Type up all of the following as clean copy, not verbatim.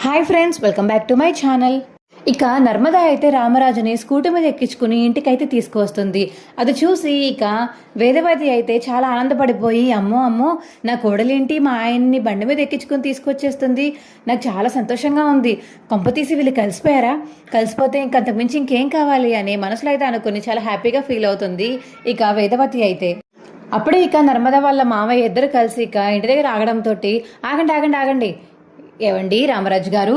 Hi friends, welcome back to my channel. ఇక నర్మదా అయితే రామరాజుని scooty మీద ఎక్కించుకుని ఇంటికైతే తీసుకువస్తుంది. అది చూసి ఇక వేదవతి అయితే చాలా ఆనందపడిపోయి, అమ్మో అమ్మో, నా కోడలేంటి మా ఆయన్ని బండి మీద ఎక్కించుకుని తీసుకొచ్చేస్తుంది, నాకు చాలా సంతోషంగా ఉంది, కొంపతీసి వీళ్ళు కలిసిపోయారా, కలిసిపోతే ఇంకంతకుమించి ఇంకేం కావాలి అని మనసులో అయితే అనుకుని చాలా హ్యాపీగా ఫీల్ అవుతుంది ఇక వేదవతి అయితే. అప్పుడే ఇక నర్మదా వాళ్ళ మామయ్య ఇద్దరు కలిసి ఇక ఇంటి దగ్గర ఆగడంతో, ఆగండి ఆగండి ఆగండి, ఏవండి రామరాజు గారు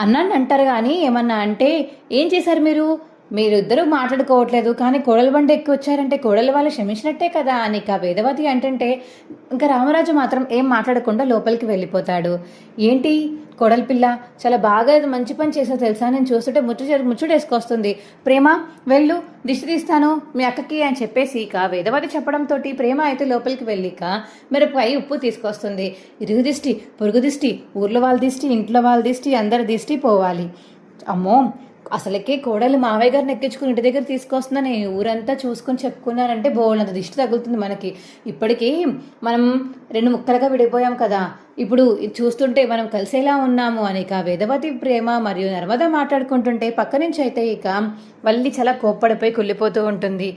అన్నాన్ని అంటారు కానీ ఏమన్నా అంటే ఏం చేశారు మీరు ఇద్దరు మాట్లాడుకోవట్లేదు, కానీ కోడల బండి ఎక్కి వచ్చారంటే కోడలు వాళ్ళు క్షమించినట్టే కదా అని ఇక వేదవతి అంటుంటే ఇంకా రామరాజు మాత్రం ఏం మాట్లాడకుండా లోపలికి వెళ్ళిపోతాడు. ఏంటి కోడలి పిల్ల చాలా బాగా మంచి పని చేసావు తెలుసా, నేను చూస్తుంటే ముచ్చుడేసుకొస్తుంది, ప్రేమ వెళ్ళు దిష్టి తీస్తాను మీ అక్కకి అని చెప్పేసి ఇక వేదవతి చెప్పడంతో ప్రేమ అయితే లోపలికి వెళ్ళి ఇక మిరపకాయ ఉప్పు తీసుకొస్తుంది. ఇరుగు దిష్టి పొరుగు దిష్టి ఊర్లో వాళ్ళ దిష్టి ఇంట్లో వాళ్ళ దిష్టి అందరి దిష్టి పోవాలి. అమ్మో, అసలుకే కోడలు మావయ్య గారిని ఎక్కించుకుని ఇంటి దగ్గర తీసుకొస్తుందని ఊరంతా చూసుకొని చెప్పుకున్నారంటే బోళ్ళంత దిష్టి తగులుతుంది మనకి. ఇప్పటికీ మనం 2 ముక్కలుగా విడిపోయాం కదా, ఇప్పుడు చూస్తుంటే మనం కలిసేలా ఉన్నాము అని ఇక వేదవతి ప్రేమ మరియు నర్మద మాట్లాడుకుంటుంటే పక్క నుంచి అయితే ఇక వల్లి చాలా కోప్పడిపోయి కుళ్ళిపోతూ ఉంటుంది.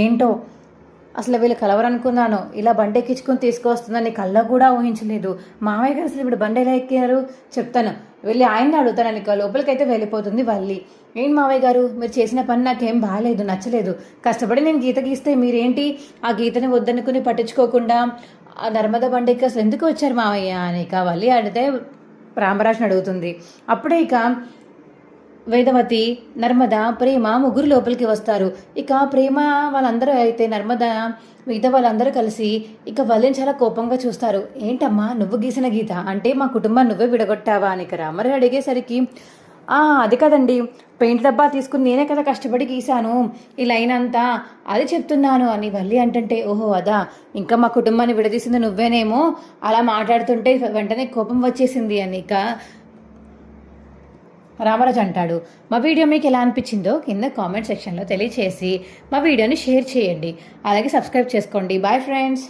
ఏంటో అసలు వీళ్ళు కలవరనుకున్నాను, ఇలా బండి ఎక్కించుకొని తీసుకొస్తుందని కళ్ళ కూడా ఊహించలేదు. మామయ్య గారు అసలు ఇప్పుడు బండి ఎలా ఎక్కారు చెప్తాను, వెళ్ళి ఆయన్ని అడుగుతానని లోపలికైతే వెళ్ళిపోతుంది వల్లి. ఏంటి మావయ్య గారు, మీరు చేసిన పని నాకేం బాగాలేదు, నచ్చలేదు, కష్టపడి నేను గీత గీస్తే మీరేంటి ఆ గీతని వద్దనుకుని పట్టించుకోకుండా ఆ నర్మద బండికి అసలు ఎందుకు వచ్చారు మావయ్య అని ఇక వల్లి అడిగితే రామరాజుని అడుగుతుంది. అప్పుడే ఇక వేదవతి నర్మద ప్రేమ ముగ్గురు లోపలికి వస్తారు. ఇక ప్రేమ వాళ్ళందరూ అయితే నర్మద మిగతా వాళ్ళందరూ కలిసి ఇక వల్లిని చాలా కోపంగా చూస్తారు. ఏంటమ్మా నువ్వు గీసిన గీత అంటే మా కుటుంబాన్ని నువ్వే విడగొట్టావా అని ఇక రామరాజు అడిగేసరికి అది కదండి, పెయింట్ డబ్బా తీసుకుని నేనే కదా కష్టపడి గీశాను ఈ లైన్ అంతా, అది చెప్తున్నాను అని వల్లి అంటుంటే, ఓహో అదా, ఇంకా మా కుటుంబాన్ని విడదీసింది నువ్వేనేమో, అలా మాట్లాడుతుంటే వెంటనే కోపం వచ్చేసింది అని ఇక రామరాజు అంటాడు. మా వీడియో మీకు ఎలా అనిపించిందో కింద కామెంట్ సెక్షన్లో తెలియచేసి మా వీడియోని షేర్ చేయండి, అలాగే సబ్స్క్రైబ్ చేసుకోండి. Bye friends.